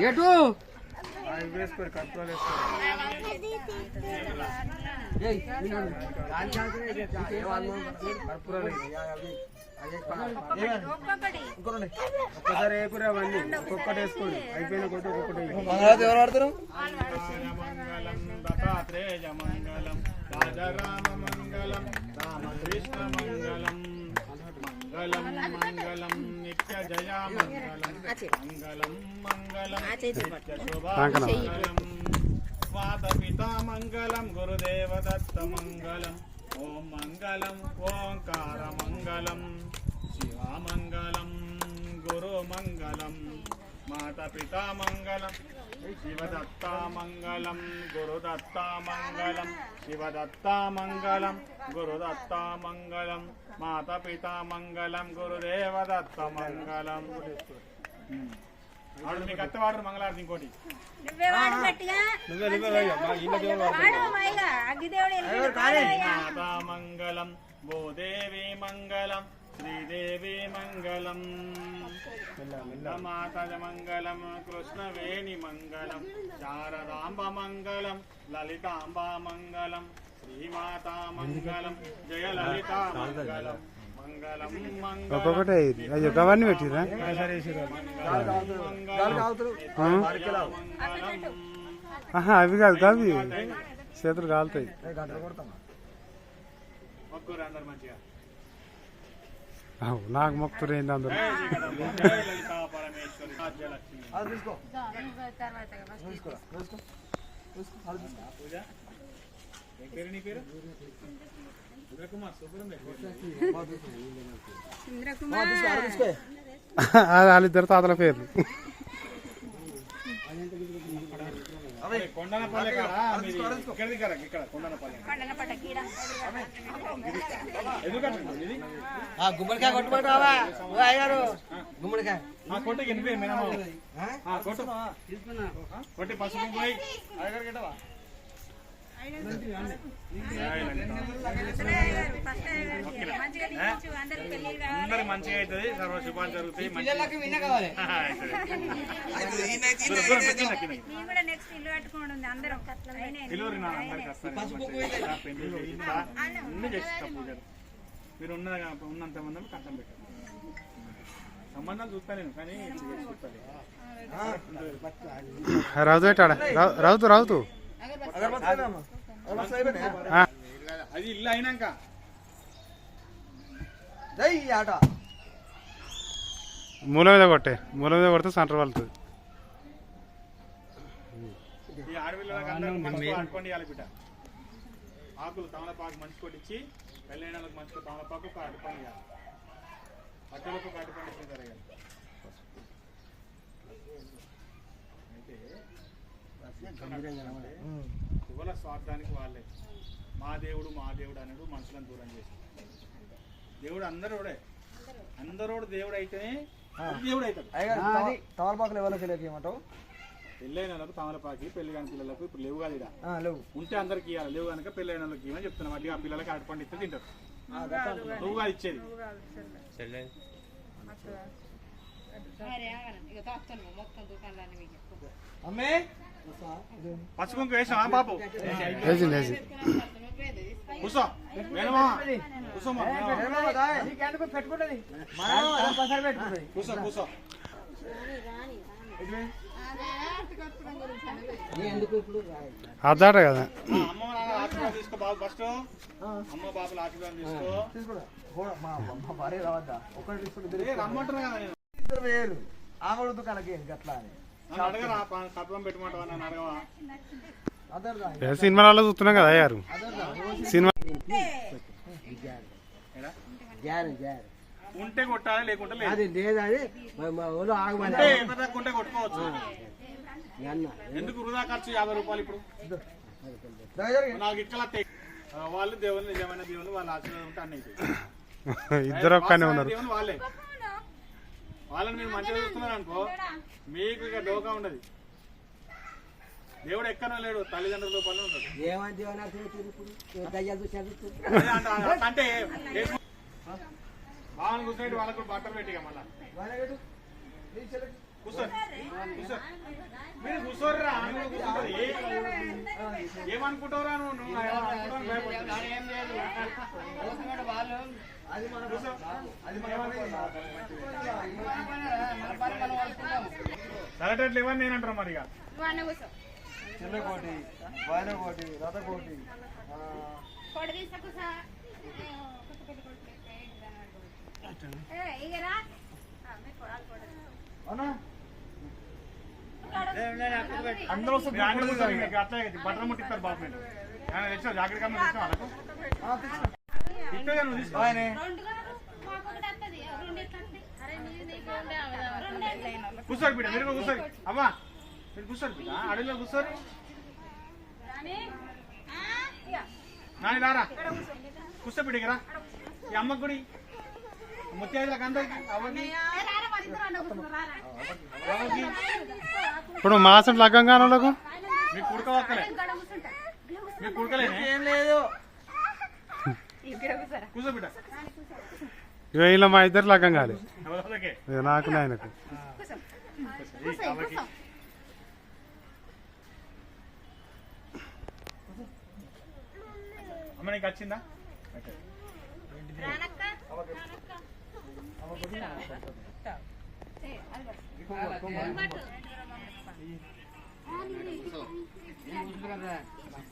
ఎటు ఒక్కసారి వేయకురా అవన్నీ ఒక్కొక్కటి వేసుకోండి అయిపోయిన కొద్ది ఒక్కొక్కటి ఎవరు ఆడతారు మంగళం దత్తాత్రేయ మంగళం రాజరామ మంగళం రామకృష్ణ మంగళం మంగళం మంగళం నిత్య జయ మంగళం మంగళం మంగళం నిత్య శుభ మంగళం మాత పితా మంగళం గురుదేవ దత్త మంగళం ఓం మంగళం ఓంకార మంగళం శివమంగళం గురు మంగళం మాత పితా మంగళం శివదత్తా మంగళం గురుదత్తా మంగళం శివదత్తా మంగళం గురుదత్తా మంగళం మాత పితా మంగళం గురుదేవ దత్త మంగళం. వాడు మీకు అత్త వాడరు మంగళారతి ఇంకోటి మాతా మంగళం భూదేవి మంగళం శ్రీదేవి మంగళం మాతాజ మంగళం కృష్ణవేణి మంగళం శారదాంబ మంగళం లలితాంబ మంగళం శ్రీమాతా మంగళం జయ లలితా మంగళం మంగళం ఒక్కొక్కటే అయ్యో గవర్ని పెట్టిరా అవి కాదు కావి చేతులు కాలుతాయి అందరు మంచిగా నాకు మొక్కుతారు ఏంటి అందరూ వాళ్ళిద్దరు తాతల పేర్లు కొండనపల్లి ఇక్కడ కొండనపల్లి గుమ్మడికాయ కొట్టుకుంటావా అయ్యారు గుమ్మడికాయ కొట్టి ఎనిపోయి కొట్టు కొట్టి పసుపు పోయి అందరికి మంచిగా అవుతుంది సర్వ శుభాలు జరుగుతాయి మీరు ఉన్నంత మంది కష్టం పెట్టారు సంబంధాలు చూస్తా నేను కానీ రావుతూ పెట్టాడా రావుతూ అది ఇల్లు అయినాక మూల మీద కొడితే సెంటర్ వెళ్తుంది. ఈ ఆడపిల్లలకు అందరూ ఆడుకోండి ఇవ్వాలి బిడ్డ ఆకులు తమలపాకు మంచి కొట్టించి పెళ్ళైనలకు మంచి తమలపాకు ఒక అటుపండి ఇవ్వాలి పట్టలకు ఒక అటుపండి ఇచ్చేసారు అయితే యువల స్వార్థానికి వాళ్ళే మా దేవుడు అన్నాడు మనుషులను దూరం చేసి దేవుడు అందరోడు దేవుడు అయితేనే దేవుడు అవుతాడు. తమలపాకులు ఎవరికి ఏమంటావు పెళ్ళైన వాళ్ళకు తమలపాకి పెళ్లి కాని పిల్లలకు ఇప్పుడు లేవు కాదు లేవు ఉంటే అందరికి ఇవ్వాలి లేవు కనుక పెళ్ళైన వాళ్ళకి ఇవ్వని చెప్తున్నాం. మళ్ళీ ఆ పిల్లలకి అటుపండి ఇస్తే తింటారు. నువ్వు కాదు ఇచ్చేది పసుపు వేసాం బాబు కూసో కూసో కూసో అదాట కదా అమ్మ ఆశీర్వాదం తీసుకో బాబు ఫస్ట్ అమ్మ బాబుల ఆశీర్వాదం తీసుకో రమ్మంటారు కదా ఆగొడుతు కనుక గట్లా అని అడగరా కప్పం పెట్టమంటావా నన్ను అడగవా సినిమాలలో చూస్తున్నాం కదా అయ్యారు సినిమా ఉంటే కొట్టాలి లేకుంటే ఉంటే కొట్టుకోవచ్చు. ఎందుకు వృధా ఖర్చు 50 రూపాయలు ఇప్పుడు 4 ఇక్కల వాళ్ళు దేవుళ్ళు నిజమైన దేవుళ్ళు వాళ్ళ ఆశీర్వాదం ఉంటే అన్నీ ఇద్దరు ఒక్కనే ఉన్నారు. వాళ్ళే వాళ్ళని మీరు మంచిగా చూస్తున్నారు అనుకో మీకు ఇక డోకా ఉండదు. దేవుడు ఎక్కనో లేడు, తల్లిదండ్రుల లోపల ఉంటాడు. ఏమంటే అదే అంటే బావని కూర్చోబెట్టి వాళ్ళకు కూడా బట్టలు పెట్టిగా మళ్ళా కూర్చోరు మీరు కూర్చోర్రా ఏమనుకుంటావురా నువ్వు సరటట్లు ఇవన్నీ నేనంటారు మరి ఇక చిన్నకోటి వాయనకోటి రథకోటి అందరూ అట్లా బట్టలు ముట్టిస్తారు బాబు నేను తెచ్చా జాకెట్ కన్నా తెచ్చా నువ్వు తీసుకో కూర్చోరు బిడ్డ మీరు కూర్చోరు అవ్వా మీరు కూర్చోరు బిడ్డ అడవిలో కూర్చోరు నాని రారా కూర్చో బిడ్డకి రా ఈ అమ్మకి గుడి ముత్యాలకు అందరికి అవ్వకి ఇప్పుడు మాసం లగ్గంగా వాళ్ళకు మీకు కుడకవక్కలే మీకు కుడకలేనే ఏం లేదు కూర్చో బిడ్డ ఇలా మా ఇద్దరు లగ్గం కాదు ఎవరికి నాకు ఆయనకు అమ్మ నీకు వచ్చిందా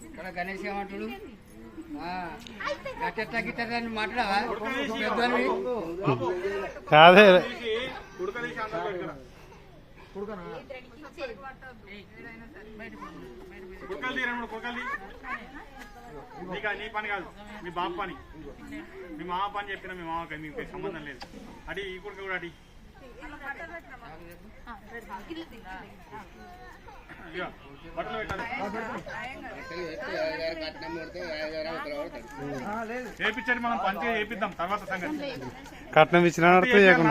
ఇక్కడ గణేష్ ఏమంటాడు గట్ట గిట్ట మాట్లాడవా కాదే కుడక తీసి అందరూ పెట్టుకురా కుడకలు తీరండి కుడకలు తీ నీకు నీ పని కాదు మీ బాబు పని మీ మామ పని చెప్పినా మీ మామకి మీకు సంబంధం లేదు అడి ఈ కుడక కూడా అడి బట్టలు పెట్టాలి చేపించండి మనం పంచగా చేపిద్దాం తర్వాత సంగతి కట్నం ఇచ్చిన మనకు తెలియదు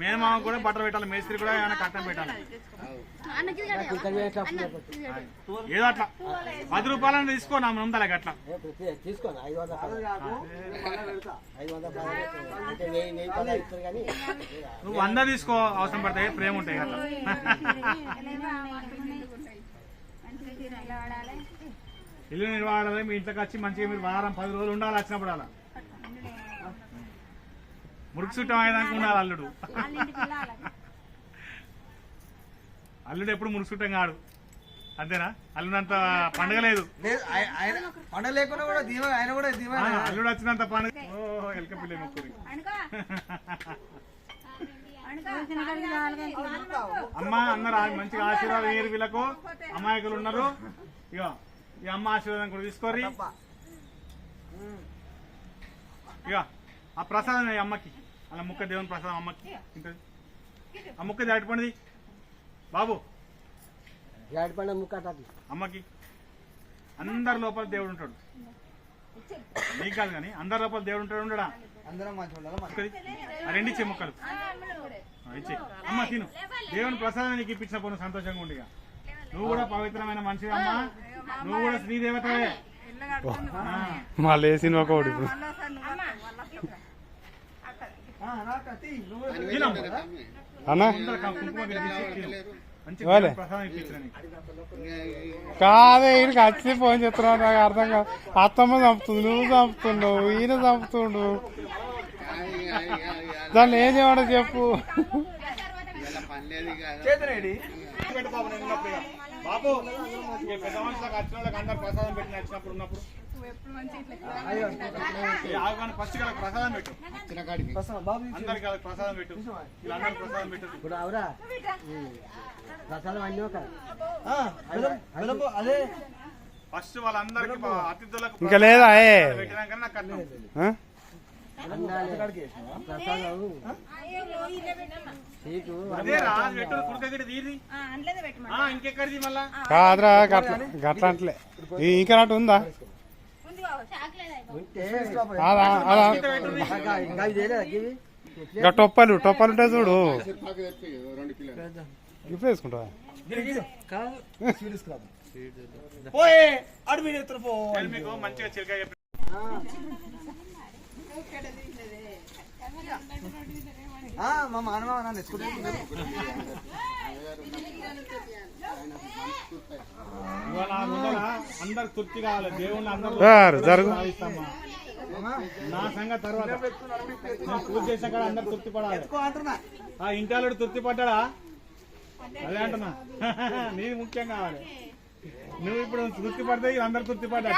మేనమామ కూడా బట్టలు పెట్టాలి మేస్త్రి కూడా ఏమైనా కట్నం పెట్టాలి ఏదో అట్లా 10 రూపాయలని తీసుకో నా ముందలే అట్లా నువ్వు 100 తీసుకో అవసరం పడతాయి ప్రేమ ఉంటాయి అట్లా ఇల్లు నిర్వాడాలి మీ ఇంట్లోకి వచ్చి మంచిగా మీరు వారం 10 రోజులు ఉండాలి వచ్చినప్పుడు అలా మురుకు చుట్టం అయ్యేదాకా ఉండాలి అల్లుడు అల్లుడు ఎప్పుడు మురుకు చుట్టం కాడు అంతేనా అల్లుడంత పండుగ లేదు పండుగ లేకుండా కూడా దీవ ఆయన కూడా దీవ అల్లుడు వచ్చినంత పండుగ ఓ ఎలక పిల్ల మొక్కురి అమ్మ అన్నారు మంచిగా ఆశీర్వాదం వేరు వీళ్ళకు అమాయకులు ఉన్నారు ఇక ఈ అమ్మ ఆశీర్వాదం కూడా తీసుకోరి ఇక ఆ ప్రసాదం ఈ అమ్మకి అలా ముక్క దేవుని ప్రసాదం అమ్మకి ఉంటుంది ఆ ముక్క దాటిపోండి బాబు అమ్మకి అందరి లోపల దేవుడు ఉంటాడు నీకు కాదు కానీ అందరి లోపల దేవుడు ఉంటాడు ఉండడా అందరం మంచిగా ఆ 2 ఇచ్చే ముక్కలు ఇచ్చే అమ్మ తిను దేవుని ప్రసాదం నీకు ఇప్పించిన పోను సంతోషంగా ఉండిగా నువ్వు కూడా పవిత్రమైన మనిషి అమ్మ నువ్వు కూడా శ్రీదేవతవే మళ్ళీ సినిమా కోడి ఇప్పుడు అన్నా కాదే ఈయనకి వచ్చి ఫోన్ చెప్తున్నావు నాకు అర్థం కాదు అత్తమ్మ చంపుతుంది నువ్వు చంపుతున్నావు ఈయన చంపుతుండు దాన్ని ఏం చేయమంటే చెప్పు బాబు పెద్ద మనుషులకు వచ్చిన వాళ్ళకి అందరు ప్రసాదం పెట్టి వచ్చినప్పుడు ఉన్నప్పుడు ఫస్ట్ వాళ్ళకి ప్రసాదం పెట్టు అందరికి వాళ్ళకి ప్రసాదం పెట్టు వీళ్ళందరికి ప్రసాదం పెట్టు అదే ఫస్ట్ వాళ్ళందరికి అతిథులకు ఇంకా లేదా పెట్టినాక నాకు కట్నం అదేరా పెట్టు కుడకగిడి తీరి ఇంకెక్కడిది మళ్ళా కాదురా గట్ల అంటలే ఇంకా నాటు ఉందా ఇంకా టొప్పలు ఉంటాయి చూడు ఇప్పుడు వేసుకుంటావా పోయే అడుగు ఎత్తురు పో మీకు మంచిగా చిరకాయ చెప్పి మా మానవ తెచ్చుకుంటే ఇవాళ అందరు తృప్తి కావాలి దేవుణ్ణి అందరూ జరుగు నా సంగతి తర్వాత నేను పూజ చేసిన కాడ అందరు తృప్తి పడాలి ఆ ఇంటాలుడు తృప్తి పడ్డా అదే అంటున్నా నీది ముఖ్యం కావాలి నువ్వు ఇప్పుడు తృప్తి పడితే అందరు తృప్తి పడ్డా